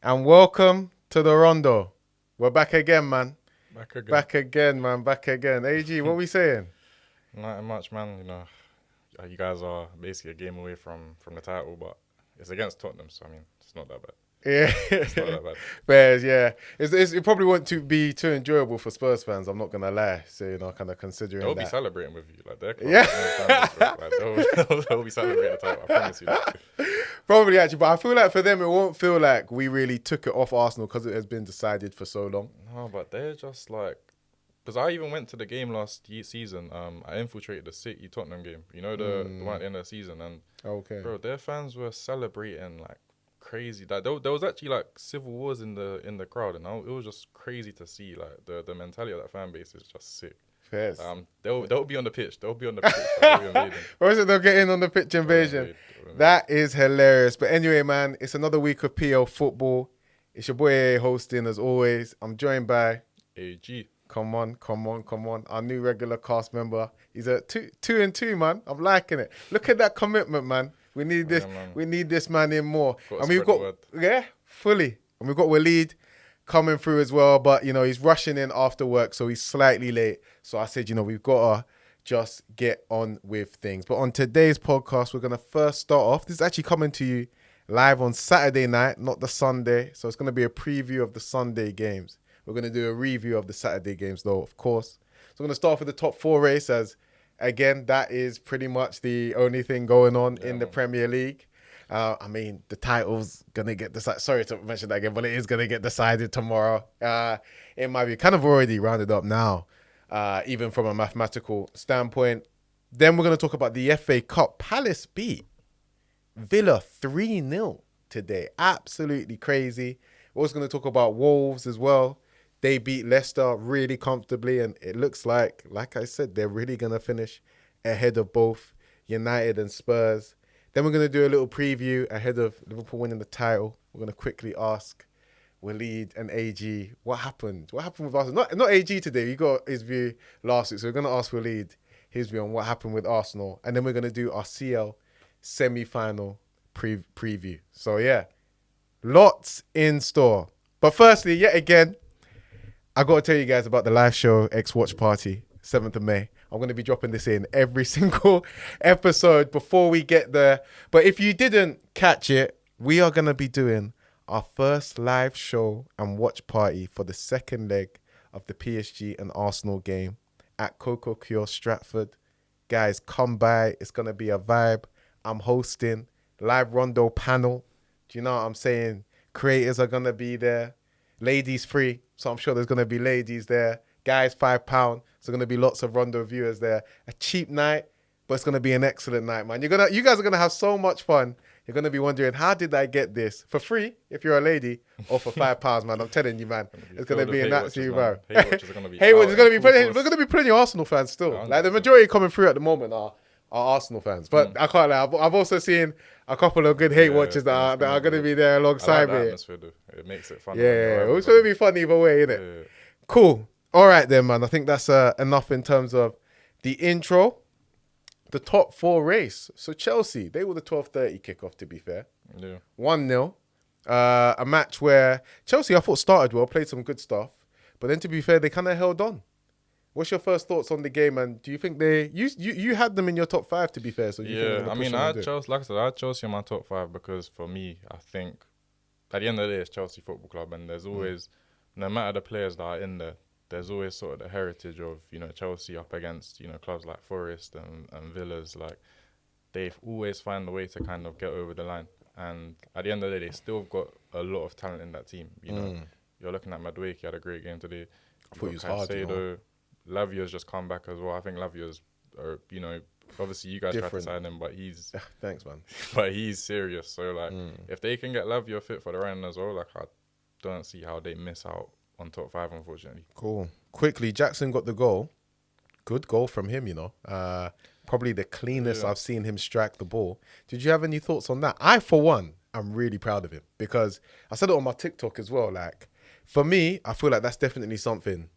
And welcome to the Rondo. We're back again, man. Back again. Back again, man. Back again. AG, what we saying? Not much, man. You guys are basically a game away from the title, but it's against Tottenham, so I mean, it's not that bad. Yeah. It's not that bad. Bears, yeah. It probably won't be too enjoyable for Spurs fans, I'm not going to lie. So, kind of considering They'll that. be celebrating with you. Like, they're Yeah. they'll be celebrating the title, I promise you that. Probably, actually. But I feel like for them, it won't feel like we really took it off Arsenal because it has been decided for so long. No, but they're just like... Because I even went to the game last season. I infiltrated the City Tottenham game. You know, the one at the end of the season. And, Okay. bro, their fans were celebrating like crazy. Like there was actually like civil wars in the crowd, and it was just crazy to see. Like the mentality of that fan base is just sick. Fairs. They'll be on the pitch. They'll be on the pitch. They'll be invading. Or is it they'll get in on the pitch invasion? That is hilarious. But anyway, man, it's another week of PL football. It's your boy A hosting as always. I'm joined by AG. Come on. Our new regular cast member. He's a two and two, man. I'm liking it. Look at that commitment, man. We need this. Yeah, man. We need this man in more. Gotta And we've spread got the word. fully. And we've got Waleed coming through as well. But he's rushing in after work, so he's slightly late. So I said, we've got to just get on with things. But on today's podcast, we're gonna first start off. This is actually coming to you live on Saturday night, not the Sunday. So it's gonna be a preview of the Sunday games. We're going to do a review of the Saturday games, though, of course. So we're going to start with the top four race, as, again, that is pretty much the only thing going on in the Premier League. The title's going to get decided. Sorry to mention that again, but it is going to get decided tomorrow. It might be kind of already rounded up now, even from a mathematical standpoint. Then we're going to talk about the FA Cup. Palace beat Villa 3-0 today. Absolutely crazy. We're also going to talk about Wolves as well. They beat Leicester really comfortably, and it looks like I said, they're really going to finish ahead of both United and Spurs. Then we're going to do a little preview ahead of Liverpool winning the title. We're going to quickly ask Waleed and AG what happened. What happened with Arsenal? Not AG today. We got his view last week, so we're going to ask Waleed his view on what happened with Arsenal. And then we're going to do our CL semi-final preview. So, yeah, lots in store. But firstly, yet again, I got to tell you guys about the live show X Watch Party, 7th of May. I'm going to be dropping this in every single episode before we get there. But if you didn't catch it, we are going to be doing our first live show and watch party for the second leg of the PSG and Arsenal game at Coco Kiosk Stratford. Guys, come by. It's going to be a vibe. I'm hosting live Rondo panel. Do you know what I'm saying? Creators are going to be there. Ladies free, so I'm sure there's going to be ladies there. Guys, £5, so going to be lots of Rondo viewers there. A cheap night, but it's going to be an excellent night, man. You guys are going to have so much fun. You're going to be wondering, how did I get this? For free, if you're a lady, or for £5, man. I'm telling you, man. It's going to be an absolute vibe. Haywatch are going to be Haywatch, there's going to be plenty of Arsenal fans still. Yeah, like the majority coming through at the moment are Arsenal fans. But I can't lie, I've also seen a couple of good hate watchers that are going to be there alongside me. Atmosphere, though. It makes it fun. Yeah, it's going to be fun either way, innit? Yeah. Cool. All right then, man. I think that's enough in terms of the intro. The top four race. So Chelsea, they were the 12:30 kickoff, to be fair. Yeah. 1-0. A match where Chelsea, I thought, started well, played some good stuff. But then, to be fair, they kind of held on. What's your first thoughts on the game, and do you think you had them in your top five, to be fair? So I had Chelsea. Like I said, I had Chelsea in my top five because for me, I think at the end of the day, it's Chelsea Football Club, and there's always, no matter the players that are in there, there's always sort of the heritage of Chelsea up against clubs like Forest and Villas. Like they've always find a way to kind of get over the line, and at the end of the day, they still got a lot of talent in that team. You're looking at Madueke, he had a great game today. I thought he was hard. Lavia's just come back as well. I think Lavia's, obviously you guys tried to sign him, but he's thanks, man. But he's serious. So like, if they can get Lavia fit for the run as well, like I don't see how they miss out on top five, unfortunately. Cool. Quickly, Jackson got the goal. Good goal from him, Probably the cleanest I've seen him strike the ball. Did you have any thoughts on that? I, for one, am really proud of him because I said it on my TikTok as well. Like, for me, I feel like that's definitely something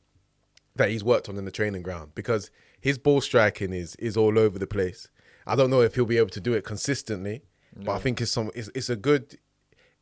that he's worked on in the training ground because his ball striking is all over the place. I don't know if he'll be able to do it consistently, but I think it's a good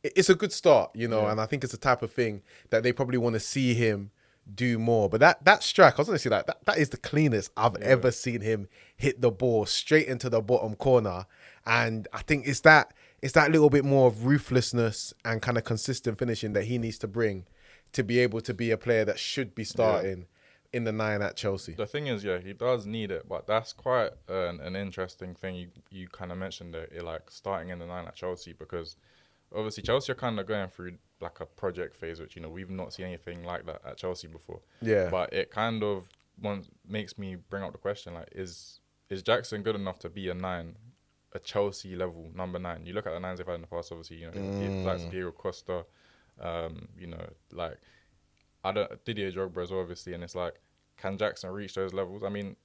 it's a good start, you know, Yeah. and I think it's the type of thing that they probably want to see him do more. But that strike, I was going to say that is the cleanest I've ever seen him hit the ball straight into the bottom corner. And I think it's that little bit more of ruthlessness and kind of consistent finishing that he needs to bring to be able to be a player that should be starting in the 9 at Chelsea. The thing is, he does need it, but that's quite an interesting thing you kind of mentioned there, like starting in the 9 at Chelsea, because obviously Chelsea are kind of going through like a project phase, which, you know, we've not seen anything like that at Chelsea before. Yeah. But it kind of makes me bring up the question, like, is Jackson good enough to be a 9, a Chelsea level number 9? You look at the 9s they've had in the past, obviously, you know, like Diego Costa, you know, like Didier Drogba as well, obviously, and it's like, can Jackson reach those levels? I mean,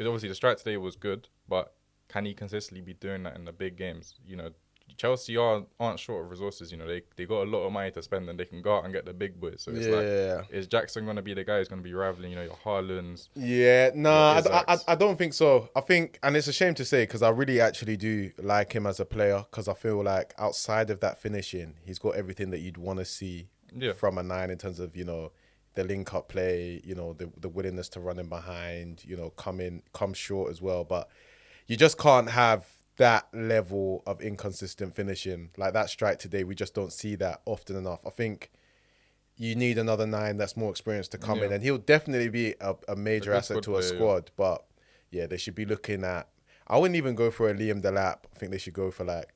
obviously the strike today was good, but can he consistently be doing that in the big games? You know, Chelsea aren't short of resources. You know, they got a lot of money to spend, and they can go out and get the big boys. So it's like, is Jackson going to be the guy who's going to be rivaling, you know, your Haalands? Yeah, no, I don't think so. I think, and it's a shame to say, because I really actually do like him as a player, because I feel like outside of that finishing, he's got everything that you'd want to see from a 9 in terms of, you know, the link-up play, you know, the willingness to run in behind, you know, come short as well. But you just can't have that level of inconsistent finishing. Like that strike today, we just don't see that often enough. I think you need another 9 that's more experienced to come in, and he'll definitely be a major asset to a squad. But yeah, they should be looking at, I wouldn't even go for a Liam Delap. I think they should go for like,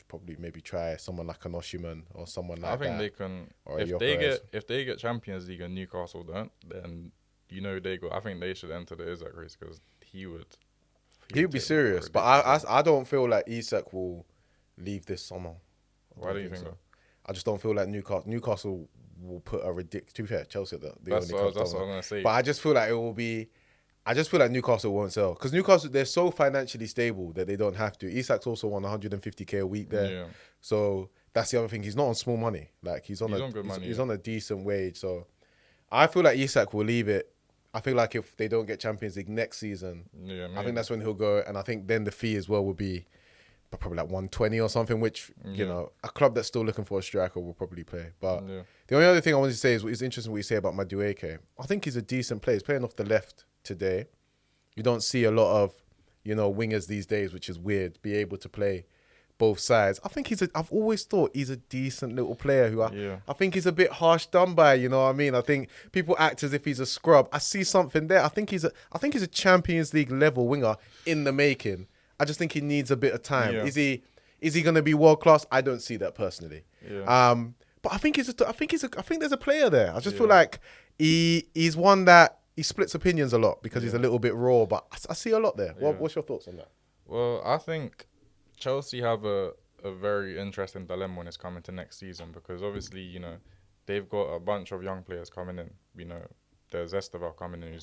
probably maybe try someone like an Oshiman or someone like that. I think they can, or if they get Champions League and Newcastle don't, then you know I think they should enter the Isak race, because he'd be serious. But I don't feel like Isak will leave this summer. Why do you think so? I just don't feel like Newcastle will put a ridiculous. To be fair, Chelsea the that's only what I was gonna say. But I just feel like it will be. I just feel like Newcastle won't sell, because Newcastle, they're so financially stable that they don't have to. Isak's also on 150k a week there, so that's the other thing. He's not on small money. Like he's on good money. He's on a decent wage. So I feel like Isak will leave it. I feel like if they don't get Champions League next season, I think that's when he'll go, and I think then the fee as well will be probably like 120 or something, which you know, a club that's still looking for a striker will probably play. But the only other thing I wanted to say is, it's interesting what you say about Madueke. I think he's a decent player. He's playing off the left today. You don't see a lot of, you know, wingers these days, which is weird, be able to play both sides. I think I've always thought he's a decent little player who I think he's a bit harsh done by, you know what I mean? I think people act as if he's a scrub. I see something there. I think he's a Champions League level winger in the making. I just think he needs a bit of time. Is he going to be world class? I don't see that personally. But I think there's a player there. I just feel like he's one that he splits opinions a lot, because he's a little bit raw, but I see a lot there. What's your thoughts on that? Well, I think Chelsea have a very interesting dilemma when it's coming to next season, because obviously, you know, they've got a bunch of young players coming in. You know, there's Esteval coming in.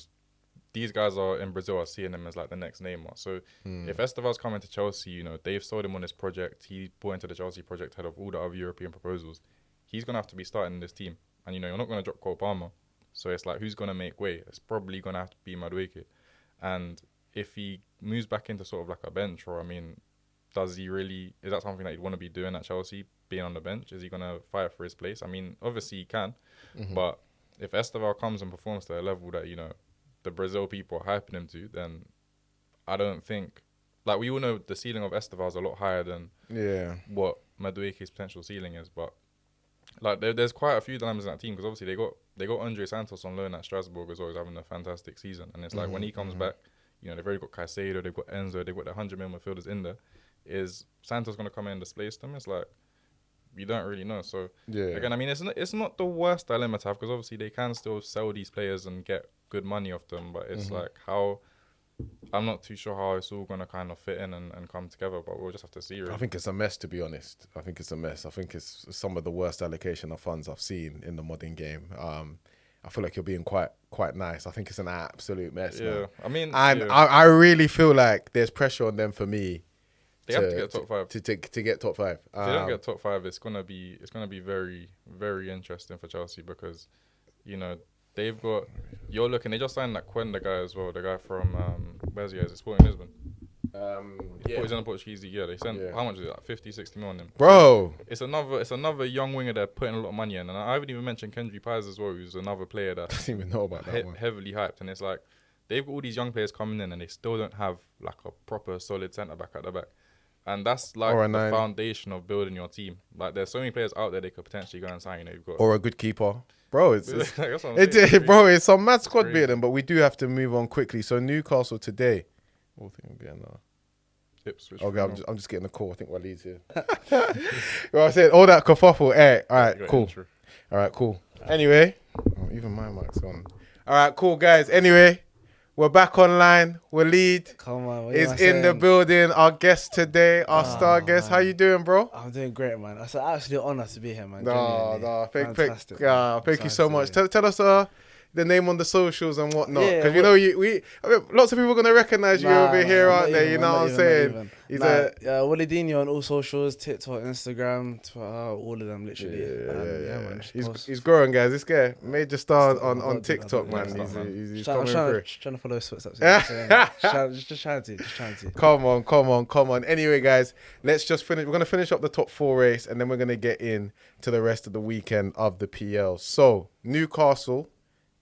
These guys in Brazil are seeing him as like the next Neymar. So if Esteval's coming to Chelsea, you know, they've sold him on this project. He brought into the Chelsea project ahead of all the other European proposals. He's going to have to be starting in this team. And, you know, you're not going to drop Cole Palmer. So it's like, who's going to make way? It's probably going to have to be Madueke. And if he moves back into sort of like a bench, or, I mean, is that something that he'd want to be doing at Chelsea, being on the bench? Is he going to fight for his place? I mean, obviously he can. But if Esteval comes and performs to a level that, you know, the Brazil people are hyping him to, then I don't think... Like, we all know the ceiling of Esteval is a lot higher than what Madueke's potential ceiling is, but like there's quite a few dilemmas in that team, because obviously they got Andre Santos on loan at Strasbourg as well, who's having a fantastic season, and it's like when he comes back, you know, they've already got Caicedo, they've got Enzo, they've got the 100 million midfielders in there. Is Santos going to come in and displace them? It's like, you don't really know. So again, I mean, it's not the worst dilemma to have, because obviously they can still sell these players and get good money off them, but it's like I'm not too sure how it's all going to kind of fit in and come together, but we'll just have to see. Really. I think it's a mess, to be honest. I think it's a mess. I think it's some of the worst allocation of funds I've seen in the modern game. I feel like you're being quite nice. I think it's an absolute mess. Man. I mean, and I really feel like there's pressure on them for me. They have to get top 5 to get top 5. If they don't get top 5, it's gonna be very, very interesting for Chelsea, because, you know, they've got. They just signed that Quenda guy as well, the guy from where's he? Is it Sporting Lisbon? He's in the Portuguese league. Yeah, they sent how much is it? Like 50, 60 million on him. Bro, It's another young winger they're putting a lot of money in, and I haven't even mentioned Kendrick Pies as well, who's another player that I didn't even know about that one. heavily hyped, and it's like they've got all these young players coming in, and they still don't have like a proper solid centre back at the back, and that's like the foundation of building your team. Like there's so many players out there they could potentially go and sign. You've got Or a good keeper. Bro, it's bro, it's some mad squad beating, but we do have to move on quickly. So Newcastle today. All thing again now. Ipswich. Okay, I'm just getting a call. I think Waleed's here. Well, I said all that kerfuffle. Hey, all right, cool. All right, cool. Anyway, even my mic's on. All right, cool, guys. Anyway, we're back online. Waleed is in the building. Our guest today, our star guest. How you doing, bro? I'm doing great, man. It's an absolute honor to be here, man. Thank you so much. Tell us the name on the socials and whatnot, because lots of people are gonna recognize you over here, aren't they? You know what I'm saying? He's Waleedinho on all socials, TikTok, Instagram, Twitter, all of them, literally. Man. He's growing, guys. This guy major star on TikTok, man. He's coming through. Trying to follow his footsteps. Just trying to. Come on. Anyway, guys, let's just finish. We're gonna finish up the top 4 race, and then we're gonna get in to the rest of the weekend of the PL. So Newcastle.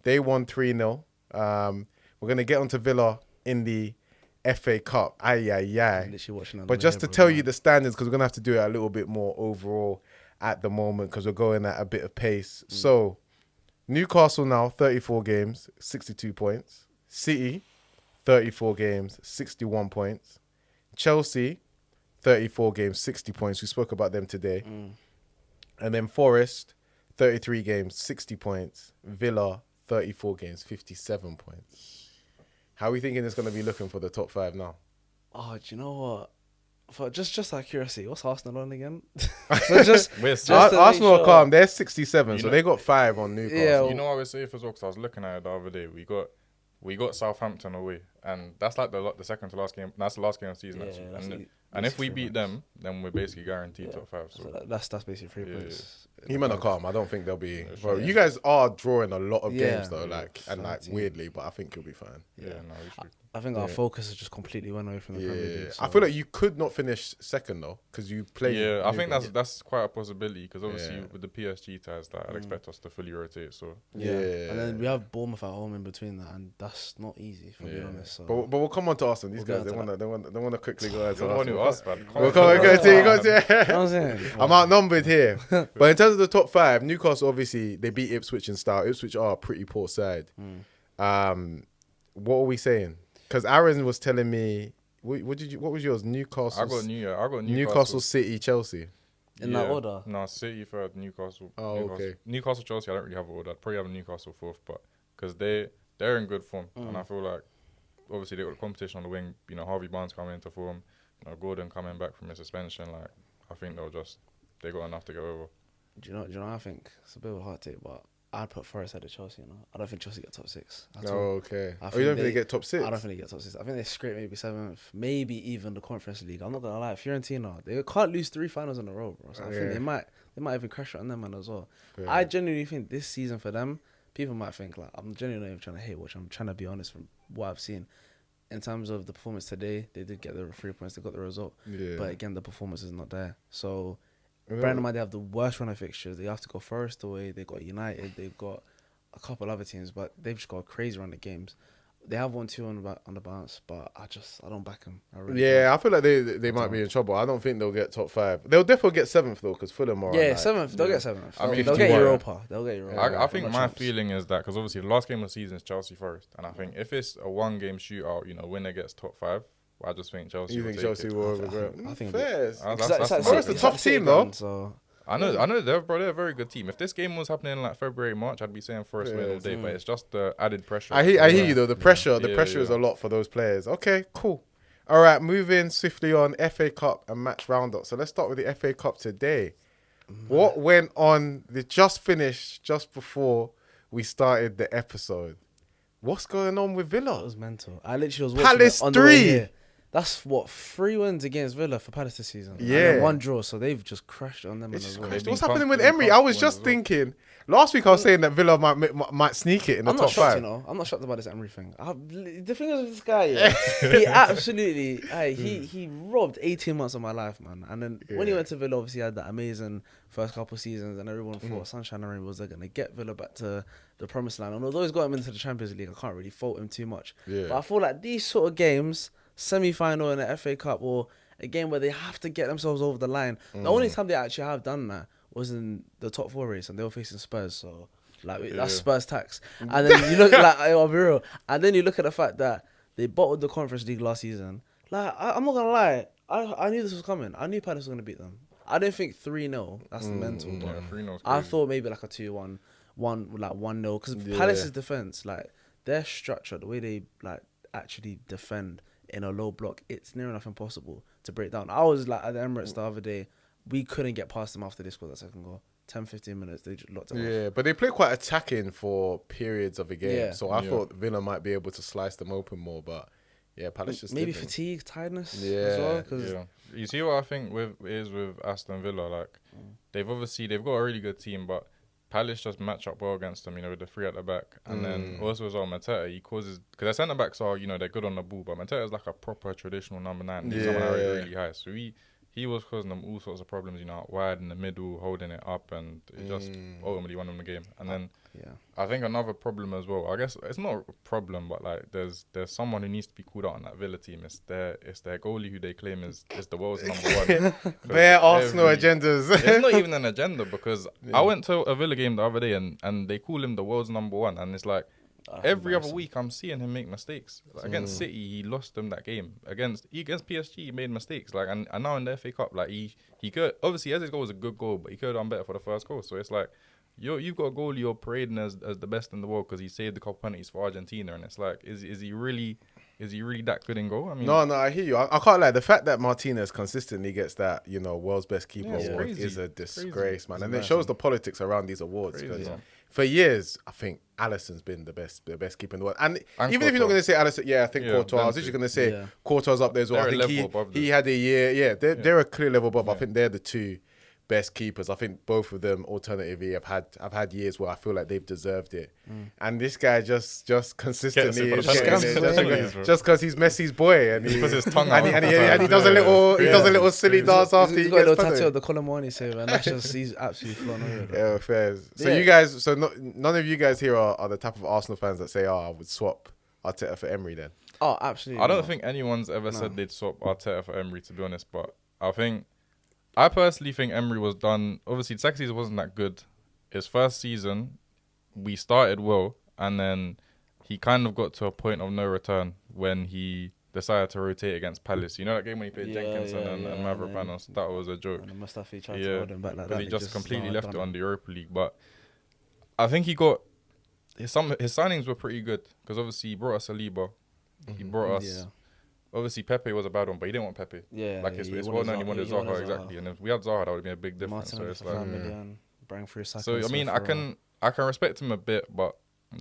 They won 3-0. We're going to get onto Villa in the FA Cup. But just to tell you the standings, because we're going to have to do it a little bit more overall at the moment, because we're going at a bit of pace. So, Newcastle now, 34 games, 62 points. City, 34 games, 61 points. Chelsea, 34 games, 60 points. We spoke about them today. And then Forest, 33 games, 60 points. Villa, 34 games, 57 points. How are we thinking it's going to be looking for the top 5 now? Oh, do you know what? For just out of curiosity, what's Arsenal on again? Arsenal are calm. They're 67, so they got 5 on Newcastle. Yeah, you know what I was safe as well, because I was looking at it the other day. We got Southampton away, and that's like the second to last game. That's the last game of the season, actually. And if we beat them, then we're basically guaranteed top 5. So that's basically 3 points. You might not calm. I don't think they'll be. Bro, you guys are drawing a lot of games though, weirdly, but I think you'll be fine. I think our focus has just completely went away from the Premier League. I feel like you could not finish second though, because you play. Yeah, I think that's quite a possibility, because obviously with the PSG ties, I'd expect us to fully rotate. So and then we have Bournemouth at home in between that, and that's not easy, if I'm being honest. So. But we'll come on to Arsenal. These guys, they want to quickly go into Arsenal. We'll go to I'm outnumbered here. But in terms of the top 5, Newcastle, obviously they beat Ipswich in style. Ipswich are a pretty poor side. What are we saying? Because Aaron was telling me, what was yours? Newcastle. I got Newcastle, City, Chelsea. In that order? No, City third, Newcastle. Okay. Newcastle, Chelsea. I don't really have an order. I'd probably have Newcastle 4th, but because they're in good form, and I feel like obviously they got the competition on the wing. You know, Harvey Barnes coming into form. You know, Gordon coming back from his suspension. Like, I think they got enough to go over. Do you know? I think it's a bit of a hard take, but I'd put Forest ahead of Chelsea. You know, I don't think Chelsea get top 6. You don't think they get top 6? I don't think they get top 6. I think they scrape maybe 7th, maybe even the Conference League. I'm not gonna lie, Fiorentina, they can't lose 3 finals in a row, bro. So I think they might even crash it on them, man, as well. Yeah. I genuinely think this season for them, people might think like I'm genuinely not even trying to hate watch. I'm trying to be honest from what I've seen. In terms of the performance today, they did get the 3 points. They got the result, but again, the performance is not there. So. Bearing in mind they have the worst run of fixtures. They have to go Forest away. They got United. They've got a couple other teams, but they've just got a crazy run of games. They have 1-2 on the bounce, but I don't back them. I feel like they might be in trouble. I don't think they'll get top 5. They'll definitely get 7th though, because Fulham are 7th. They'll get 7th. I mean, they'll get Europa. I think my feeling is that because obviously the last game of the season is Chelsea Forest, and I think if it's a 1-game shootout, you know, winner gets top 5. I just think Chelsea. You think Chelsea will regret? I think fair. That's a tough team though. So. I know they're a very good team. If this game was happening in like February, March, I'd be saying Forest win all day. But it's just the added pressure. I hear you though. The pressure is a lot for those players. Okay, cool. All right, moving swiftly on FA Cup and match roundup. So let's start with the FA Cup today. What went on? They just finished just before we started the episode. What's going on with Villa? It was mental. I literally was watching Palace it on the way 3. here. That's what 3 wins against Villa for Palace this season. Yeah. And then 1 draw, so they've just crashed on them. It's As just well. crazy. They've What's been happening with comfortable Emery? I was as just well. thinking. Last week I was saying that Villa might sneak it in the I'm top not shocked, 5. you know. I'm not shocked about this Emery thing. The thing is with this guy, yeah, he absolutely, he robbed 18 months of my life, man. And then when he went to Villa, obviously he had that amazing first couple of seasons, and everyone thought Sunshine and Rainbows, they're gonna get Villa back to the promised land. And although he's got him into the Champions League, I can't really fault him too much. Yeah. But I feel like these sort of games, semi-final in the FA Cup, or a game where they have to get themselves over the line. The only time they actually have done that was in the top 4 race, and they were facing Spurs. So like that's Spurs tax. And then you look like I'll be real. And then you look at the fact that they bottled the Conference League last season. Like I'm not gonna lie, I knew this was coming. I knew Palace was gonna beat them. I didn't think 3-0. That's mental. But Yeah, 3-0's I crazy. thought maybe like a 2-1, 1-0. Because Palace's defense, like their structure, the way they like actually defend in a low block, it's near enough impossible to break down. I was like at the Emirates the other day, we couldn't get past them after they scored that second goal. 10-15 minutes, they just locked it off. Yeah, but they play quite attacking for periods of a game. Yeah. So I thought Villa might be able to slice them open more, but yeah, Palace just Maybe didn't. fatigue, tiredness as Yeah, well. Cause Yeah, you see what I think with Aston Villa, like they've got a really good team, but Palace just match up well against them, you know, with the 3 at the back, and then also as well Mateta, he causes, because their centre backs are, you know, they're good on the ball, but Mateta is like a proper traditional number 9. He's someone that rates really high, so he was causing them all sorts of problems, you know, out wide in the middle, holding it up, and it just ultimately won them the game. And then I think another problem as well, I guess it's not a problem, but like there's someone who needs to be called out on that Villa team. It's their goalie who they claim is the world's number 1. Their Arsenal agendas. It's not even an agenda, because I went to a Villa game the other day and they call him the world's number 1, and it's like every other week I'm seeing him make mistakes. Like against City, he lost them that game. Against PSG, he made mistakes. Like and now in the FA Cup, like he could, obviously as his goal was a good goal, but he could have done better for the first goal. So it's like you've got a goal you're parading as the best in the world because he saved a couple penalties for Argentina, and it's like is he really that good in goal? I mean, No, I hear you. I can't lie. The fact that Martinez consistently gets that, you know, world's best keeper award crazy. is a disgrace, Crazy. man. And it shows the politics around these awards. Crazy, 'Cause yeah. for years, I think Alisson's been the best keeper in the world. And even if you're not Courtois. going to say Alisson, I think Yeah, Courtois. I was them literally two. going to say Yeah. Courtois up there as well. They're I a think level above he them. had a year. Yeah, they're a clear level above. I think they're the 2 best keepers. I think both of them alternatively have had years where I feel like they've deserved it. And this guy just consistently for the is penalties. getting it, Penalties, bro. just because he's Messi's boy and he puts his tongue out. and he does a little silly dance after he's he got a gets little penalty. tattoo of the Colomwani save, and that's just he's absolutely flown over. Yeah, fair. So Yeah. you guys, none of you guys here are the type of Arsenal fans that say, I would swap Arteta for Emery then. Oh, absolutely. I don't think anyone's ever said they'd swap Arteta for Emery, to be honest. But I personally think Emery was done. Obviously, the second season wasn't that good. His first season, we started well, and then he kind of got to a point of no return when he decided to rotate against Palace. You know that game when he played Jenkinson and Mavropanos? That was a joke. And Mustafi tried to hold him back like that. But he just completely left it on. on the Europa League. But I think he got his signings were pretty good, because obviously he brought us Saliba. He brought us. Yeah. Obviously Pepe was a bad one, but he didn't want Pepe. Yeah, Like it's well known he wanted Zaha, exactly. And if we had Zaha, that would have been a big difference. So it's like, bring through Saka. so I mean, I can respect him a bit, but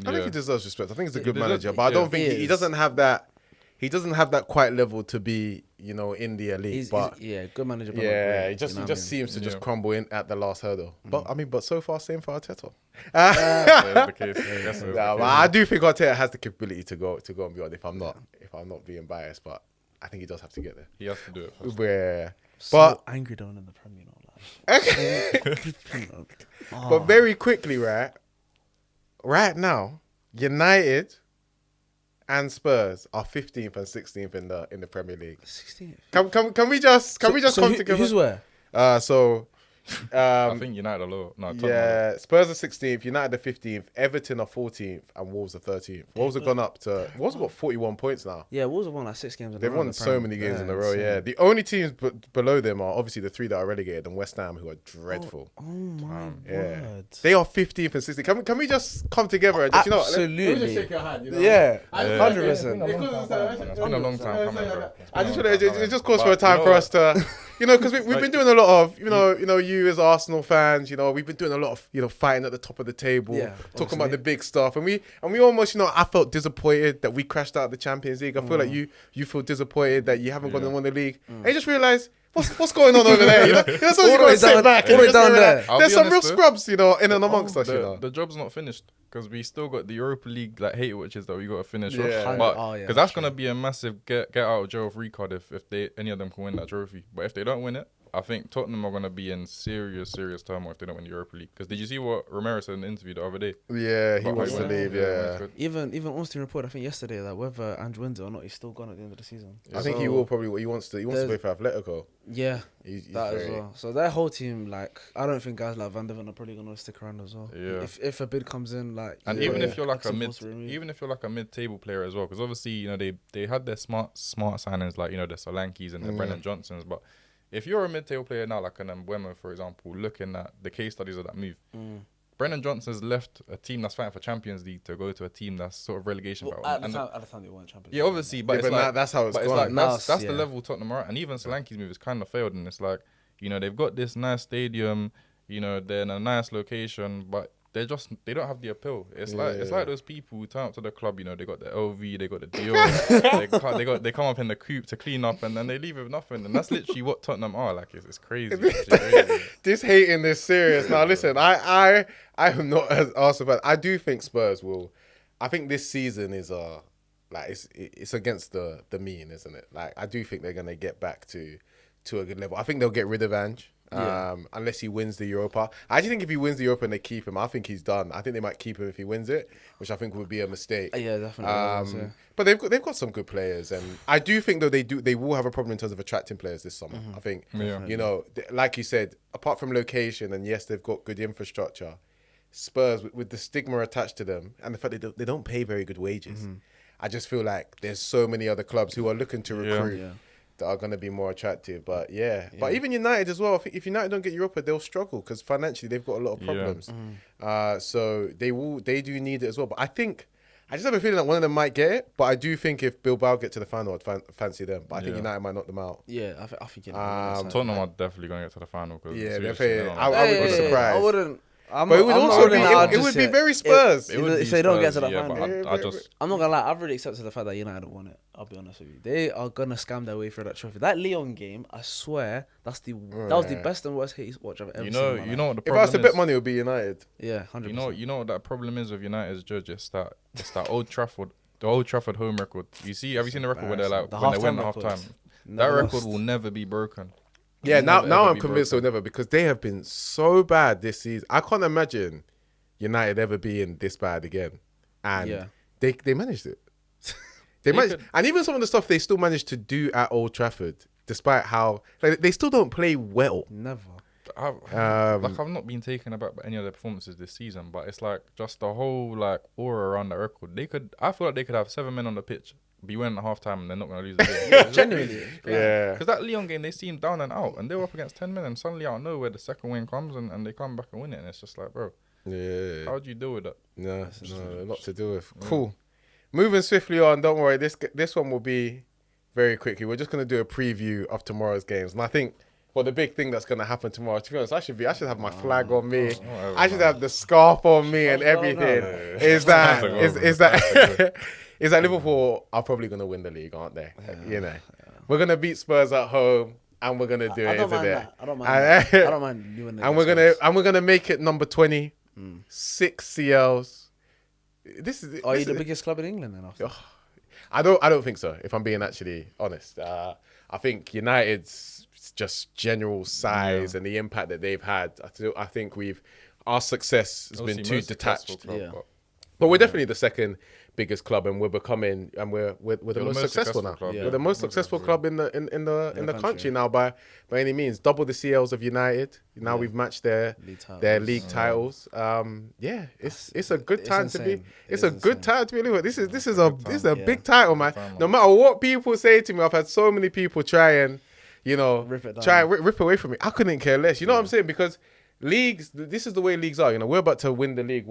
I think he deserves respect. I think he's a He good deserves- manager, but I don't think he he is. doesn't have that. He doesn't have that quite level to be, you know, in the elite. But good manager. But yeah, not he just great, seems to just Yeah. crumble in at the last hurdle. But so far, same for Arteta. that's the case. I guess so. Nah, but I do think Arteta has the capability to go and beyond. If I'm not being biased, but I think he does have to get there. He has to do it first. Where, So but angry down in the Premier League. but very quickly, right now, United and Spurs are 15th and 16th in the Premier League. 16th. Can we just come together? Who's where? I think United are low. No, Tottenham are low. Yeah, Spurs are 16th, United are 15th, Everton are 14th, and Wolves are 13th. Wolves have gone up to. Wolves have got 41 points now. Yeah, Wolves have won like 6 games in a They've row. won so many games in a row. insane. Yeah, the only teams below them are obviously the 3 that are relegated and West Ham, who are dreadful. Oh my Yeah, word. they are 15th and 16th. Can we just come together and just, you know? Absolutely. Let me just shake your hand. You know? Yeah, Yeah. 100%. It's been a long time coming, bro. I just want to. It just calls for a time for us to. you know, because we've been doing a lot of, you as Arsenal fans, we've been doing a lot of, fighting at the top of the table, talking about the big stuff, and we almost, I felt disappointed that we crashed out of the Champions League. I feel like you feel disappointed that you haven't gone and won the league, and you just realise. What's going on over there? That's all you got to sit back. All the way down there. There's some real scrubs, in and amongst us. The job's not finished because we still got the Europa League hate watches that we got to finish. Yeah. Because that's gonna be a massive get out of jail free card if any of them can win that trophy. But if they don't win it, I think Tottenham are gonna be in serious turmoil if they don't win the Europa League. Because did you see what Romero said in the interview the other day? Yeah, he wants to leave. Yeah. Even Austin reported, I think yesterday, that whether Ange wins it or not, he's still gone at the end of the season. I think he will probably. He wants to play for Atletico. Yeah, that as well. So their whole team, I don't think guys like Van de Ven are probably gonna stick around as well. Yeah. If a bid comes in, and even if you're like a mid-table player as well, because obviously they had their smart signings the Solankis and the Brennan Johnsons, but if you're a mid-table player now, like an Mbeumo, for example, looking at the case studies of that move, Brennan Johnson's left a team that's fighting for Champions League to go to a team that's sort of relegation battle. At the time they won Champions League. Yeah, obviously, but it's that's how it's gone. That's the level Tottenham are at. And even Solanke's move has kind of failed. And it's like, they've got this nice stadium, they're in a nice location, but they don't have the appeal. It's like those people who turn up to the club, they got the LV, they got the Dior, they come up in the coupe to clean up, and then they leave with nothing. And that's literally what Tottenham are. Like, it's crazy. This hating is serious. Now listen, I am not as Arsenal fan. I do think Spurs will. I think this season is it's against the mean, isn't it? Like, I do think they're gonna get back to a good level. I think they'll get rid of Ange. Unless he wins the Europa. I actually think if he wins the Europa and they keep him, I think he's done. I think they might keep him if he wins it, which I think would be a mistake. Yeah, definitely. But they've got some good players, and I do think though they will have a problem in terms of attracting players this summer. I think like you said, apart from location, and yes, they've got good infrastructure. Spurs with the stigma attached to them and the fact they don't pay very good wages. I just feel like there's so many other clubs who are looking to recruit. Yeah. That are going to be more attractive, but but even United as well. I think if United don't get Europa, they'll struggle because financially they've got a lot of problems. So they do need it as well. But I just have a feeling that one of them might get it. But I do think if Bilbao get to the final, I'd fancy them. But I think United might knock them out. Yeah, I think Tottenham are definitely going to get to the final. Cause I wouldn't be surprised. I wouldn't. But it would be very Spurs if they don't get to the final. I'm not gonna lie. I've really accepted the fact that United won it. I'll be honest with you. They are gonna scam their way through that trophy. That Lyon game, I swear, that was the best and worst hate watch I've ever seen. You know what the problem is? If I was to bet money, it would be United. Yeah, 100%. You know what that problem is with United's judge? It's that Old Trafford, the Old Trafford home record. Have you seen the record where they're like when they win at half time? That record will never be broken. Yeah, now I'm convinced they'll never, because they have been so bad this season. I can't imagine United ever being this bad again, and they managed it. And even some of the stuff they still managed to do at Old Trafford, despite how they still don't play well. Never. I've not been taken aback by any of their performances this season, but it's like just the whole aura around that record. I feel like they could have 7 men on the pitch, be winning at half time, and they're not going to lose the game. Genuinely. Yeah. Because that Lyon game, they seemed down and out, and they were up against 10 men, and suddenly out of nowhere, the second win comes, and they come back and win it, and it's just like, bro, how do you deal with that? No, a lot to do with. Cool. Moving swiftly on, don't worry, this one will be very quickly. We're just going to do a preview of tomorrow's games, and I think the big thing that's going to happen tomorrow, to be honest, I should have my flag on me. I should have the scarf on me and everything. Is that Liverpool are probably going to win the league, aren't they? We're going to beat Spurs at home, and we're going to do it. I don't mind doing that. And we're going to make it number 20. 6 CLs. Are you the biggest club in England then? After? I don't think so. If I'm being actually honest, I think United's just general size and the impact that they've had. I think our success has been too detached. But we're definitely the second biggest club, and we're becoming, and we're the most successful now. We're the most successful club in the country now by any means. Double the CLs of United. Now we've matched their league titles. It's a good time to be. It's a good time to be Liverpool. This is a big title, man. No matter what people say to me, I've had so many people try and rip away from me. I couldn't care less. You know what I'm saying? Because leagues, this is the way leagues are. You know, we're about to win the league,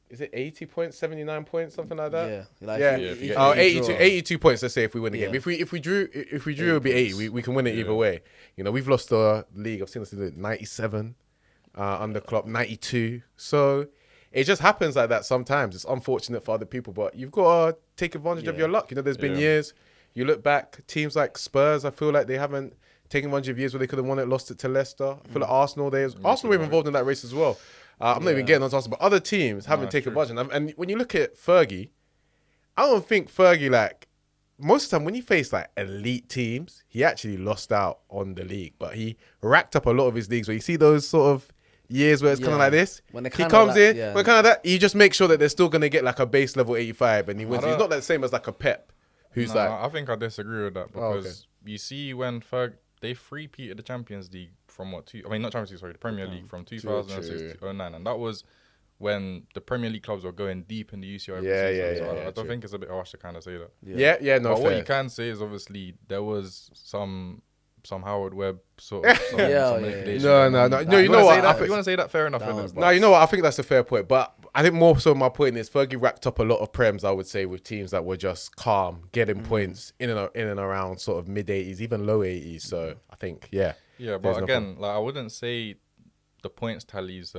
is it 80 points, 79 points, something like that? Yeah. if you get 82 points, let's say, if we win the Yeah. game. If we drew, it would be 80. We can win it either way. You know, we've lost the league. I've seen us do it 97 under Klopp, 92. So it just happens like that sometimes. It's unfortunate for other people, but you've got to take advantage of your luck. You know, there's been years, you look back, teams like Spurs, I feel like they haven't taken advantage of years where they could have won it, lost it to Leicester. I feel like Arsenal were involved in that race as well. I'm not even getting on to Arsenal, but other teams haven't taken advantage. And when you look at Fergie, I don't think Fergie, like, most of the time when he faced like elite teams, he actually lost out on the league. But he racked up a lot of his leagues where you see those sort of years where it's kind of like this. When he comes in, when kind of that, you just make sure that they're still going to get like a base level 85 and he wins. He's not the same as like a Pep, who's I think I disagree with that because you see when they three-peated the Champions League from not Champions League, sorry, the Premier League from 2006 to 2009, and that was when the Premier League clubs were going deep in the UCL every season. I don't think it's a bit harsh to kind of say that. No. But what you can say is obviously there was some Howard Webb sort of manipulation. No. You know what? You want to say that? Fair enough. No, you know what? I think that's a fair point. But I think more so my point is Fergie racked up a lot of prems, I would say, with teams that were just calm, getting points in and around sort of mid 80s, even low 80s. So I think, Yeah, but again, like I wouldn't say the points tallies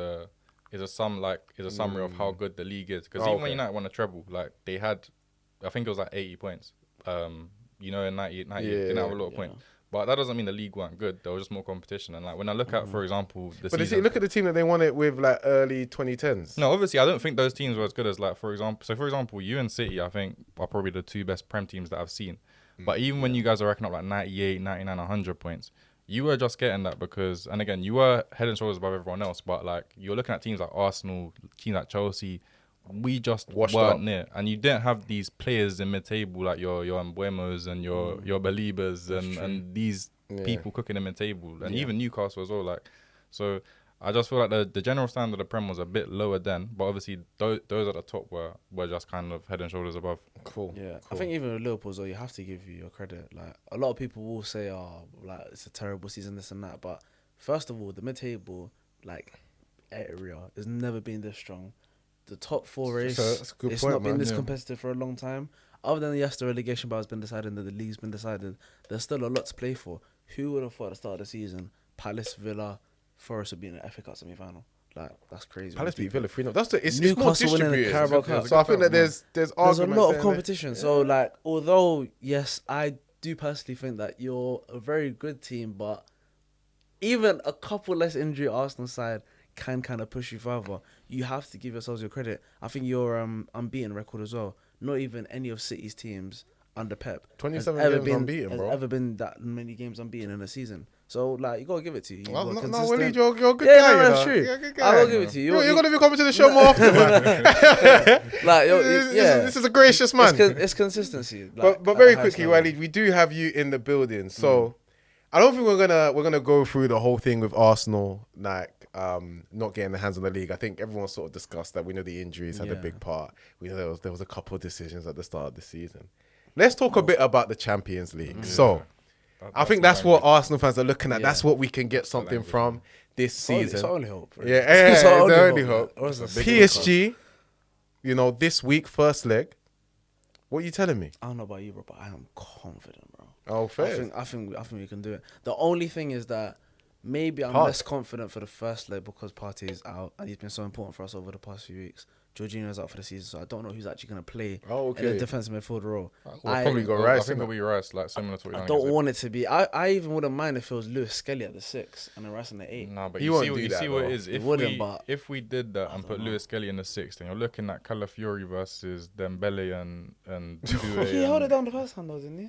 is a summary of how good the league is. Because even when United won a treble, like they had, I think it was like 80 points. In 98, they didn't have a lot of points. But that doesn't mean the league weren't good. There was just more competition. And like when I look at, for example, look at the team that they won it with, like early 2010s. No, obviously, I don't think those teams were as good as, like, for example, you and City, I think, are probably the two best Prem teams that I've seen. But even when you guys are racking up like 98, 99, 100 points, you were just getting that because, and again, you were head and shoulders above everyone else. But like you're looking at teams like Arsenal, teams like Chelsea. We just weren't near, and you didn't have these players in mid-table like your Mbuemos and your Balibas and these people cooking in mid-table, and even Newcastle as well. Like, so I just feel like the general standard of the Prem was a bit lower then, but obviously those at the top were just kind of head and shoulders above. Cool. I think even with Liverpool, though, you have to give you your credit. Like a lot of people will say, "Oh, like it's a terrible season, this and that," but first of all, the mid-table like area has never been this strong. The top four race, it's not been this competitive for a long time. Other than the relegation bar has been decided, that the league's been decided, there's still a lot to play for. Who would have thought at the start of the season, Palace, Villa, Forest would be in the FA Cup semi-final? Like, that's crazy. Palace beat Villa 3-0. It's Newcastle more distributed. winning the Carabao Cup. So I think that there's a lot of competition. So, like, although, yes, I do personally think that you're a very good team, but even a couple less injury Arsenal side can kind of push you further. You have to give yourselves your credit. I think your unbeaten record as well. Not even any of City's teams under Pep 27 games unbeaten, bro. Has ever been that many games unbeaten in a season. So like you gotta give it to you. Well, Waleed, you're a good guy. No, that's true. I will give it to you. You're gonna be coming to the show more often, man. Like, this is a gracious man. It's consistency. Like, but very quickly, Waleed, we do have you in the building, so I don't think we're gonna go through the whole thing with Arsenal, like not getting their hands on the league. I think everyone sort of discussed that. We know the injuries had a big part. We know there was a couple of decisions at the start of the season. Let's talk a bit about the Champions League. So I think that's what Arsenal fans are looking at. That's what we can get something from this season. It's only hope. It's only hope. PSG, this week, first leg. What are you telling me? I don't know about you, bro, but I am confident, bro. Oh, fair. I think we can do it. The only thing is that maybe I'm less confident for the first leg because Partey is out and he's been so important for us over the past few weeks. Jorginho's out for the season, so I don't know who's actually going to play in the defensive midfield role. Probably got Rice. I think it'll be Rice, like similar to what I don't want it to be. I even wouldn't mind if it was Lewis Skelly at the 6 and then Rice in the 8. No, but you see what it is. If we did that and put Lewis Skelly in the 6, then you're looking at Calafiori versus Dembele and Doué. He held it down the first time though, didn't he?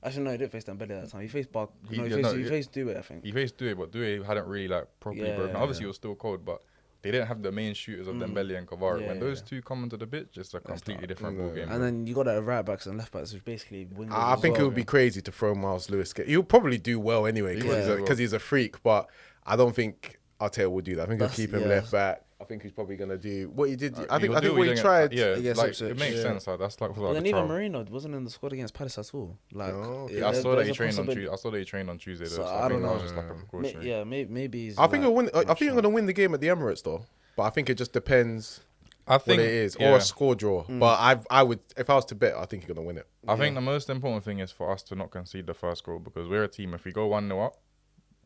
Actually, no, he didn't face Dembele that time. He faced Barca. He faced Doué, I think. He faced Doué, but Doué hadn't really like properly broken. Obviously, it was still cold, but they didn't have the main shooters of Dembele and Kvara. When those two come onto the pitch, it's a completely different ball game. And then you got right backs and left backs, which basically wingers. I think it would be crazy to throw Miles Lewis. He'll probably do well anyway because he's a freak. But I don't think Arteta will do that. I think he'll keep him left back. I think he's probably gonna do what he did. I He'll think do what he tried. against like Ipswich. it makes sense. Like, that's like But then the even trial. Marino wasn't in the squad against Palace at all. Like, Oh, okay. Yeah, I saw that there's he a trained on possibility- Tuesday. I saw that he trained on Tuesday. Though, So, so I I don't think that was know. just like a precautionary. Yeah, maybe he's. I think like, he'll win. I think not he's sure. gonna win the game at the Emirates though. But I think it just depends I think what it is, yeah. or a score draw. But I would, if I was to bet, I think he's gonna win it. I think the most important thing is for us to not concede the first goal, because we're a team. If we go 1-0 up,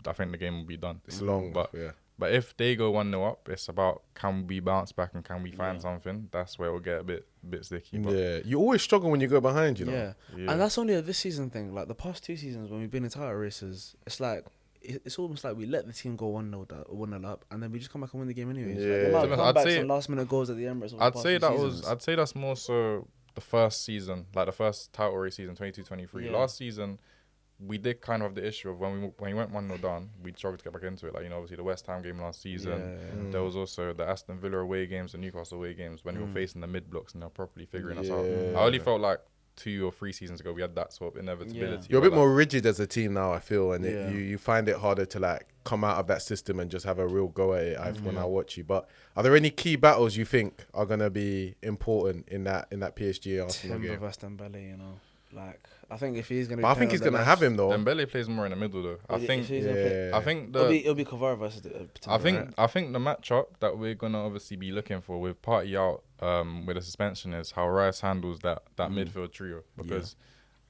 I think the game will be done. It's long, but yeah. But if they go 1-0 up, it's about can we bounce back and can we find something. That's where it'll get a bit sticky. But Yeah, you always struggle when you go behind. You know. Yeah. And that's only a this season thing. Like the past 2 seasons when we've been in title races, it's like it's almost like we let the team go 1-0 up, and then we just come back and win the game anyway. Yeah. Like, the amount of I'd comebacks say- and last minute goals at the Emirates. over the I'd past say 2 that seasons. I'd say that's more so the first season, like the first title race season, 22-23. Yeah. Last season, we did kind of have the issue of when we went 1-0 down, we struggled to get back into it. Like, obviously the West Ham game last season. There was also the Aston Villa away games, the Newcastle away games when we were facing the mid blocks and they're properly figuring us out. I only felt like 2 or 3 seasons ago we had that sort of inevitability. You're a where, bit more rigid as a team now, I feel, and Yeah. you find it harder to like come out of that system and just have a real go at it. When I watch you, but are there any key battles you think are gonna be important in that PSG Arsenal Timber game? versus Dembele, you know. Like I think if he's gonna, But I think he's gonna have him though. Dembele plays more in the middle though. I think it'll be Kvara versus Timber, right? I think the matchup that we're gonna obviously be looking for with Partey out with the suspension is how Rice handles that midfield trio, because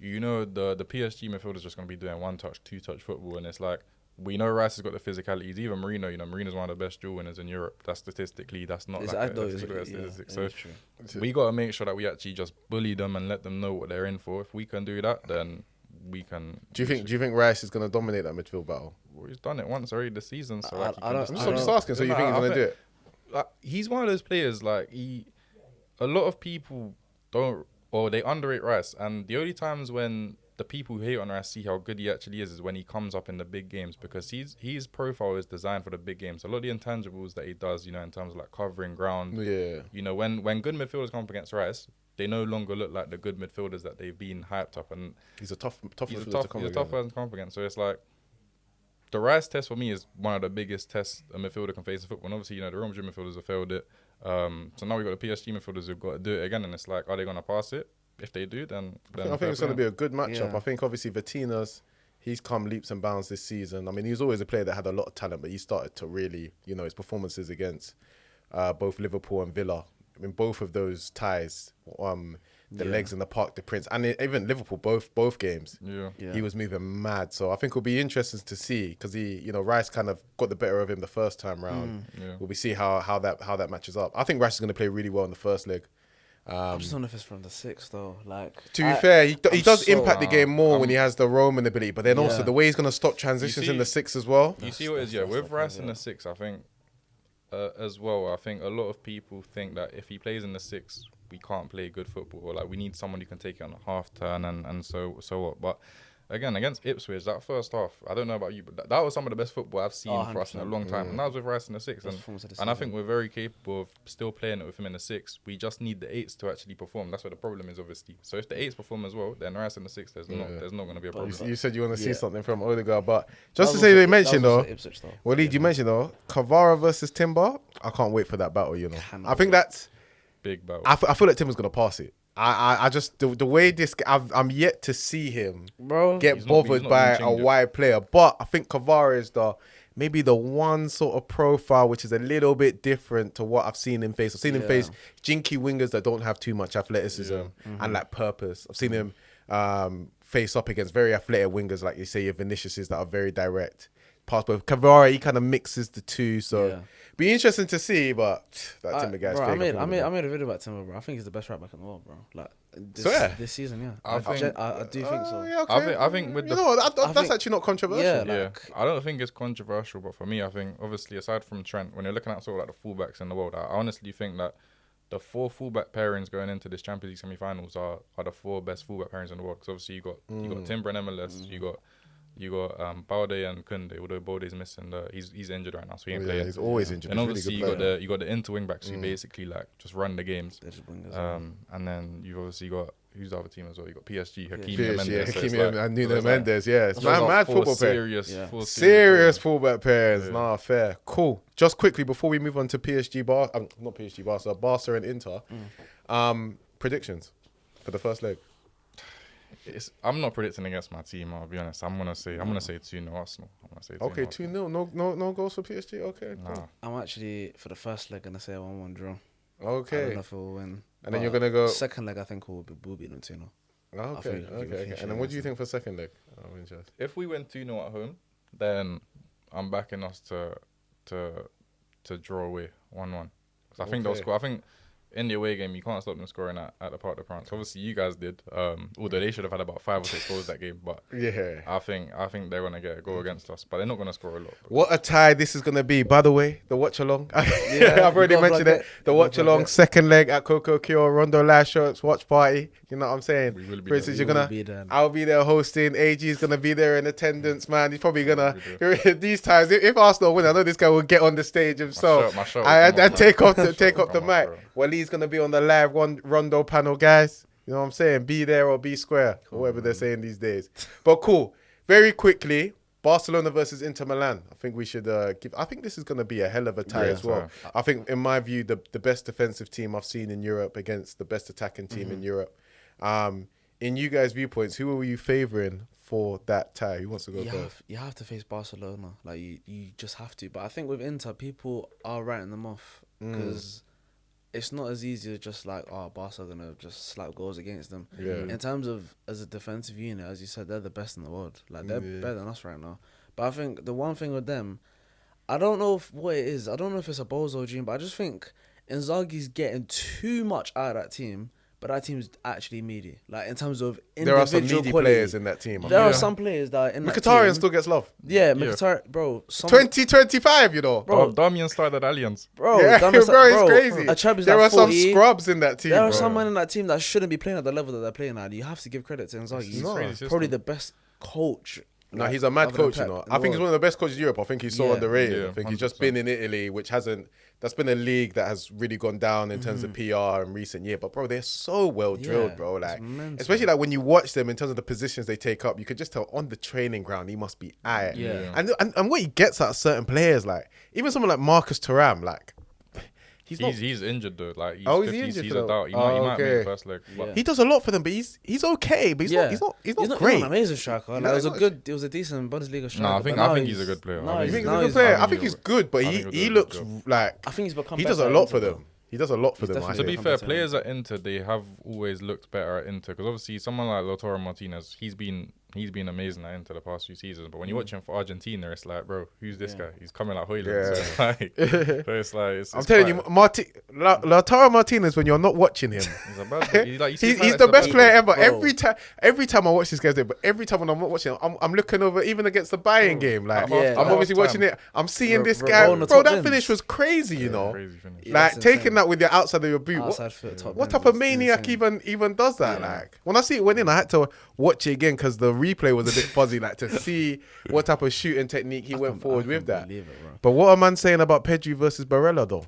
you know the PSG midfield is just gonna be doing 1-touch, 2-touch football, and it's like we know Rice has got the physicality. Even Marino, Marino's one of the best dual winners in Europe. That's statistically, that's not It's like though, a is statistical it? statistic. Yeah, So it's true. we got to make sure that we actually just bully them and let them know what they're in for. If we can do that, then we can. Do you think Rice is gonna dominate that midfield battle? Well, he's done it once already this season, so I like, don't- I'm just asking. So you think he's gonna do it? Like, he's one of those players. Like a lot of people don't, or they underrate Rice, and the only times when the people who hate on Rice see how good he actually is when he comes up in the big games, because his profile is designed for the big games. A lot of the intangibles that he does, in terms of like covering ground. Yeah. When good midfielders come up against Rice, they no longer look like the good midfielders that they've been hyped up, and He's a tough he's midfielder a tough to come person against. to come up against. So it's like the Rice test for me is one of the biggest tests a midfielder can face in football. And obviously, the Real Madrid midfielders have failed it. So now we've got the PSG midfielders who've got to do it again, and it's like, are they going to pass it? If they do, then I think it's going to be a good matchup. Yeah. I think obviously Vitinha's, he's come leaps and bounds this season. I mean, he was always a player that had a lot of talent, but he started to really, his performances against both Liverpool and Villa. I mean, both of those ties, the legs in the park, the Prince, and even Liverpool, both games. Yeah. He was moving mad. So I think it'll be interesting to see, because Rice kind of got the better of him the first time round. We'll see how that matches up. I think Rice is going to play really well in the first leg. I just don't know if it's from the 6 though. Like To be fair, he does so- impact the game more when he has the Roman ability, but then also the way he's going to stop transitions see- in the 6 as well. You see what it is, with Rice in the 6, I think as well. I think a lot of people think that if he plays in the 6, we can't play good football, or like we need someone who can take it on a half turn and so what. But again, against Ipswich, that first half, I don't know about you, but that was some of the best football I've seen for us in a long time. And that was with Rice in the 6. And I think we're very capable of still playing it with him in the 6. We just need the 8s to actually perform. That's where the problem is, obviously. So if the 8s perform as well, then Rice in the 6, there's not going to be a problem. You said you want to see something from Odegaard, but That just to was say also- they mentioned that was though, also Ipswich, though. Waleed, you mentioned though, Kvara versus Timber. I can't wait for that battle. I think that's. Big battle. I feel like Timber's gonna pass it. I just the way this. I'm yet to see him Bro, get He's not bothered gonna by a change it. wide player, but I think Kvara is maybe the one sort of profile which is a little bit different to what I've seen him face. I've seen him face jinky wingers that don't have too much athleticism and like purpose. I've seen him face up against very athletic wingers, like you say, your Vinicius's that are very direct. Pass, but Kvara, he kind of mixes the two, so be interesting to see. But that Timber guy's bro, I fake. made a video about Timber, bro. I think he's the best right back in the world, bro. Like this season, yeah. I do think so. Yeah, okay. I think with that's think- actually not controversial. Yeah, Yeah, I don't think it's controversial, but for me, I think obviously aside from Trent, when you're looking at sort of like the fullbacks in the world, I honestly think that the 4 fullback pairings going into this Champions League semi-finals are the 4 best fullback pairings in the world. Because obviously you got Timber and MLS, you got Balde and Kunde, although Balde's missing he's injured right now, so he ain't playing. He's always injured. And He's obviously really good player. you got the inter wing backs who basically like just run the games. They're just wingers, And then you've obviously got who's the other team as well? You got PSG, Hakimi, PSG, Mendes. So it's Hakimi like, and Nuno Mendes. Yeah, it's those are mad four football pair. Serious fullback pairs. Yeah. Nah, fair. Cool. Just quickly before we move on to not PSG, Barca and Inter. Predictions for the first leg. I'm not predicting against my team. I'll be honest. I'm gonna say 2-0 Arsenal. Okay, 2-0. No goals for PSG. Okay, cool. Nah. I'm actually for the first leg gonna say a 1-1 draw. I Okay. don't know if we'll win. And then you're gonna go. Second leg, I think we'll beat them 2-0. Okay. And then what do you think for second leg? I'm interested. If we win 2-0 at home, then I'm backing us to draw away 1-1. I think they'll score. I think in the away game, you can't stop them scoring at the Parc des Princes. Obviously, you guys did. Although they should have had about 5 or 6 goals that game, but Yeah. I think they're gonna get a goal against us, but they're not gonna score a lot. What a tie this is gonna be. By the way, the watch along. Yeah, I've already mentioned it. The watch plug along, it. second leg at Coco Cure, Rondo live shirts, watch party. You know what I'm saying? We will be For instance, there. you're gonna. be there. I'll be there hosting. AG's gonna be there in attendance, man. He's probably gonna. These times, if Arsenal win, I know this guy will get on the stage himself. My shirt will I come off, take man. off the take off the Come off, mic. Waleed's gonna be on the live Rondo panel, guys. You know what I'm saying? Be there or be square, or whatever they're saying these days. But cool. Very quickly, Barcelona versus Inter Milan. I think we should give. I think this is going to be a hell of a tie as well. I think, in my view, the best defensive team I've seen in Europe against the best attacking team in Europe. In you guys' viewpoints, who are you favouring for that tie? Who wants to go first? You have to face Barcelona. Like you just have to. But I think with Inter, people are writing them off because it's not as easy as just like, oh, Barca are gonna just slap goals against them. Yeah. In terms of as a defensive unit, as you said, they're the best in the world. Like they're better than us right now. But I think the one thing with them, I don't know what it is. I don't know if it's a Bozo gene, but I just think Inzaghi's getting too much out of that team. But that team's actually meaty. Like, in terms of individual There are some needy quality. players in that team. There are some players that are in that Mkhitaryan team. still gets love. Yeah, Mkhitaryan, bro. 2025, you know. Bro, Damian started Allianz. Bro, Yeah, Damian bro, it's bro, crazy. Achabi's There like are some 40. scrubs in that team, There are bro. someone in that team that shouldn't be playing at the level that they're playing at. You have to give credit to Inzaghi. He's crazy probably the best coach. No, he's a mad other than coach, you Pep know. in I the think he's world. one of the best coaches in Europe. I think he's so Yeah. underrated. Yeah, I think he's 100%. just been in Italy, that's been a league that has really gone down in terms of PR in recent years. But bro, they're so well drilled, Yeah, bro. it's Like, mental. especially like when you watch them in terms of the positions they take up, you could just tell on the training ground he must be at it. Yeah. And what he gets out of certain players, like even someone like Marcus Thuram, like He's injured though. Like he's Oh, he's 50s, injured he's though. a doubt. He Oh, might okay. make first leg. But he does a lot for them, but he's okay, but he's not great. He's not an amazing striker. Like, it was a decent Bundesliga striker. No, I but think now he's a good player. now I You think think he's a now good player? I think think he's good, but I think he he'll do a looks good job. like I think he's become he does a better lot at for Inter, them. He does a lot for He's them. I definitely to be think. fair, Competitive. players at Inter, they have always looked better at Inter because obviously someone like Lautaro Martinez, he's been amazing at Inter the past few seasons. But when you watch him for Argentina, it's like, bro, who's this guy? He's coming like Hoyland. Yeah. So it's like, I'm telling you, Lautaro Martinez, when you're not watching him, he's a bad boy. You see he's highlights the of best him. player ever. Bro. Every time I watch this guy, but every time when I'm not watching him, I'm looking over, even against the Bayern game. Like, Yeah. I'm obviously Half watching time. it. I'm seeing this Bro, guy. on the Bro, top that bins. finish was crazy, you know. Crazy finish. Yeah, Like that's taking insane. that with your outside of your boot. Outside foot, top What bins type of is maniac insane. even does that? Yeah. Like when I see it went in, I had to watch it again because the replay was a bit fuzzy, like to see what type of shooting technique he went forward with that. Believe it, bro. But what am I saying about Pedri versus Barella though?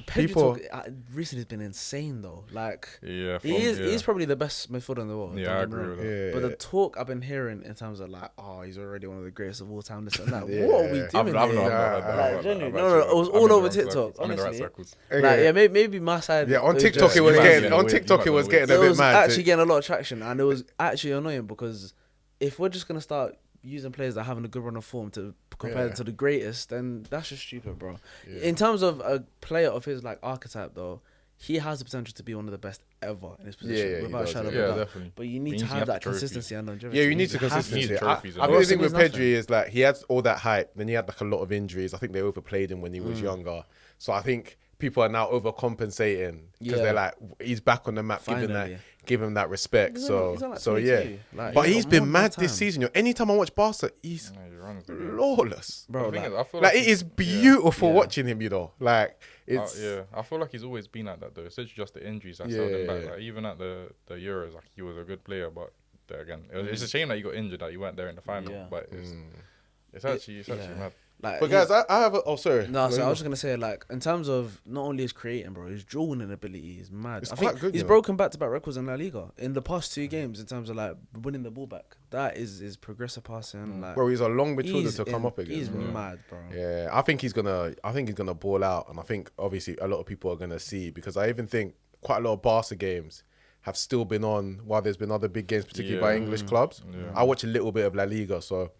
People- Pedri recently has been insane though. Like Yeah, he's probably the best midfielder in the world. Yeah, don't I get me agree wrong. with that. Yeah. But the talk I've been hearing in terms of like, oh, he's already one of the greatest of all time. This and that. Yeah. What are we I've doing I've here? not Nah, heard that. like, I've genuinely. actually- No, it was I'm all in the over right TikTok, circles. I'm in the right honestly. circles. Like, yeah, maybe my side. Yeah, on was TikTok just- it was You might getting be on weird, TikTok you it might was be getting a It bit was mad. actually getting a lot of traction, and it was actually annoying because if we're just gonna start using players that are having a good run of form to compare them to the greatest, then that's just stupid, bro. In terms of a player of his like archetype, though, he has the potential to be one of the best ever in his position, Yeah, he without a does, shadow of yeah. a Yeah, doubt. definitely. But you But need you to need have that trophies. consistency and longevity. Yeah, you need to have consistency. Need trophies I and think the all. thing with Nothing. Pedri is like he had all that hype, then he had like a lot of injuries. I think they overplayed him when he was younger. So I think people are now overcompensating because Yeah. they're like he's back on the map, Finally. give him that respect. He's So on like so 22. yeah. Like, But he's got been more mad time. this season. Yo. Anytime I watch Barca, he's Yeah, he runs the game. flawless. bro. The thing Like, is, I feel Like it he's- is beautiful Yeah. watching him. You know, like it's yeah, I feel like he's always been like that though. It's literally just the injuries that Yeah, held him yeah, back. yeah. Like even at the Euros, like he was a good player, but there again, it's a shame that he got injured, that he weren't there in the final. Yeah. But it's actually yeah. mad. Like, But guys, I have. Sorry. no, so I was just gonna say, like, in terms of not only his creating, bro, his drawing ability is mad. It's I quite think good, he's you know. broken back-to-back records in La Liga in the past 2 games in terms of like winning the ball back. That is progressive passing. Like, Bro, he's a long midfielder he's to come up again. He's mad, bro. Yeah, I think he's gonna ball out, and I think obviously a lot of people are gonna see, because I even think quite a lot of Barca games have still been on while there's been other big games, particularly by English clubs. Yeah. I watch a little bit of La Liga, so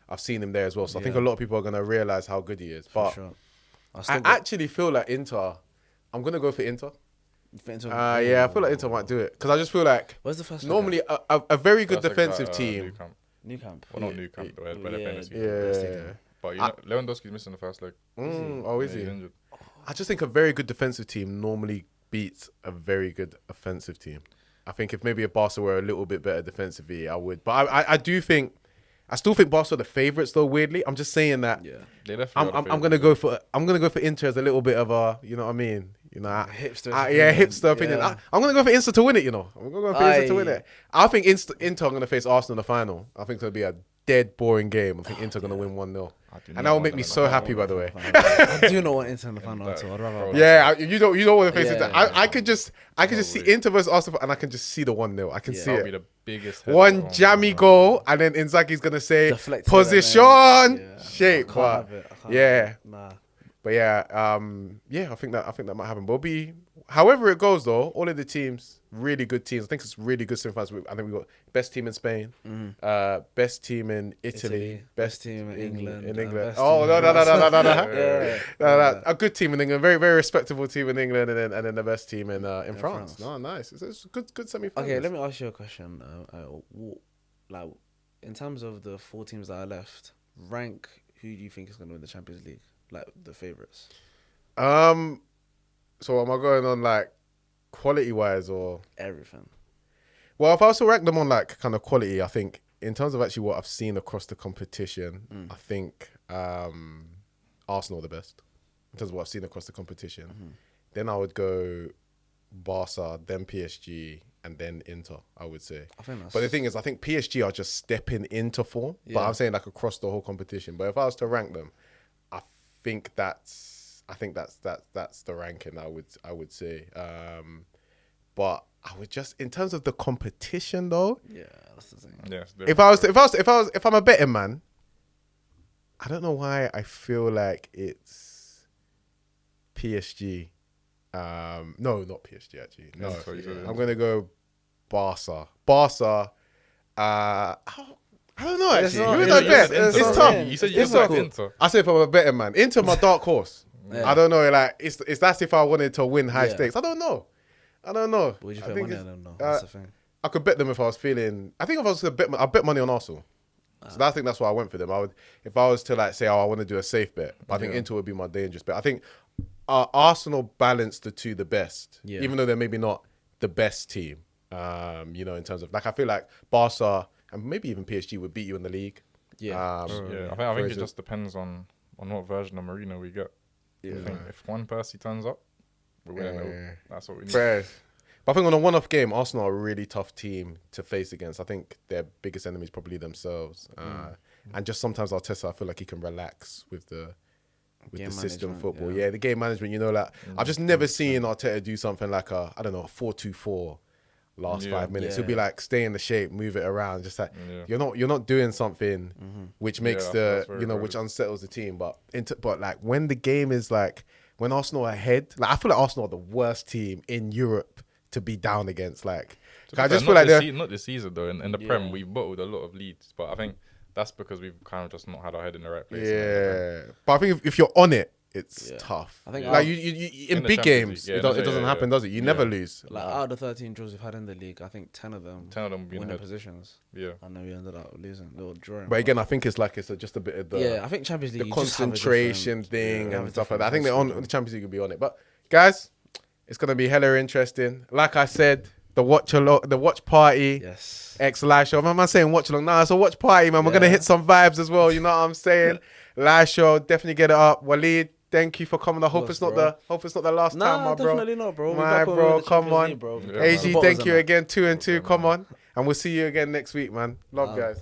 I've seen him there as well. So I think a lot of people are gonna realize how good he is. But For sure. I actually feel like Inter. I'm gonna go for Inter. Yeah, I feel like Inter might do it, because I just feel like Where's the first? normally a very good First leg defensive at, team. New camp. Well, not New Camp, but they're playing this season. Yeah. But you know, Lewandowski's missing the first leg. Oh, is Yeah, he? he's injured. I just think a very good defensive team normally beats a very good offensive team. I think if maybe a Barca were a little bit better defensively, I would. But I still think Barca are the favourites though. Weirdly, I'm just saying that. Yeah. They definitely are the I'm gonna go for Inter as a little bit of a, you know what I mean. You know, Hipster hipster opinion. Yeah. I'm gonna go for Inter to win it. You know, I'm gonna go for Inter to win it. I think Inter are gonna face Arsenal in the final. I think it's gonna be a dead boring game. I think Inter are gonna win 1-0. And that will make me so happy, by the way. I do not want Inter in the final at all. I'd rather. Yeah, you don't want to face Yeah, Inter. I could just see Inter versus Arsenal, and I can just see the 1-0. I can see That'll be it. the biggest. One jammy goal, and then Inzaghi's gonna say Deflect it, position yeah. shape. I can't But have it. I can't yeah, have it. Nah. but yeah, I think that might happen. But it'll be however it goes though. All of the teams, really good teams. I think it's really good semi-finals. I think we got best team in Spain, best team in Italy, best team in England. In and England. best Oh team no. Yeah. No, a good team in England, very very respectable team in England, and then the best team in France. France. No, nice. It's good semi-finals. Okay, let me ask you a question. Like, in terms of the 4 teams that are left, rank who do you think is going to win the Champions League? Like the favourites. So am I going on like quality wise or Everything. Well, if I was to rank them on like kind of quality, I think in terms of actually what I've seen across the competition, I think Arsenal are the best in terms of what I've seen across the competition. Then I would go Barca, then PSG, and then Inter, I would say. I think that's. But the thing is, I think PSG are just stepping into form. But Yeah. I'm saying like across the whole competition. But if I was to rank them, I think that's the ranking I would say. But I would just in terms of the competition though. Yeah, that's the thing. Yes. If I'm a betting man, I don't know why I feel like it's PSG. No, not PSG actually. No, That's what you said. I'm gonna go Barca. I don't know It's actually. not- Who would I bet? it's It's not- tough. You said It's you tough. said Inter. I say if I'm a betting man, Inter my dark horse. Yeah. I don't know. Like it's that's if I wanted to win high Yeah. stakes. I don't know. But Would you I bet think money on it's- them? No, that's the thing. I could bet them if I was feeling. I think if I was to bet, I bet money on Arsenal. So I think that's why I went for them. I would, if I was to like say, oh, I want to do a safe bet. But I think Inter would be my dangerous bet. I think Arsenal balance the two the best, Yeah. even though they're maybe not the best team. You know, in terms of like, I feel like Barca and maybe even PSG would beat you in the league. Yeah. Yeah, I think it just depends on what version of Mourinho we get. Yeah. I think if one Percy turns up, we're winning. That's what we need. Fair. But I think on a one-off game, Arsenal are a really tough team to face against. I think their biggest enemy is probably themselves. And just sometimes Arteta, I feel like he can relax with the Game system management, football. yeah. Yeah, the game management, you know, like I've just never seen Arteta do something like a 4-2-4 last 5 minutes. He'll be like, stay in the shape, move it around. Just like you're not doing something which makes that's very which unsettles the team. But like when the game is like when Arsenal are ahead, like I feel like Arsenal are the worst team in Europe to be down against. Like I just feel like they're not this season though. In the Prem, we've bottled a lot of leads, but I think that's because we've kind of just not had our head in the right place. But I think if you're on it, it's Yeah. tough. I think like you in In the big Champions games, League, it doesn't happen, does it? You never lose. Like out of the 13 draws we've had in the league, I think 10 of them being winning ahead. positions. Yeah. And then we ended up losing, little drawing. But again, I think it's like just a bit of the I think Champions League the you just have a concentration different- thing have and a stuff like that. I different think they're on history. the Champions League will be on it. But guys, it's gonna be hella interesting. Like I said, the watch party. Yes. Live show. Man, saying watch along. Nah, it's a watch party, man. We're gonna hit some vibes as well. You know what I'm saying? Live show, definitely get it up. Waleed, thank you for coming. I hope it's not the last time, my bro. Definitely not, bro. We My back when we bro, win the come Champions on. League, bro. Yeah, AG, man. thank you again. 2 and 2. Come on, and we'll see you again next week, man. Love, guys.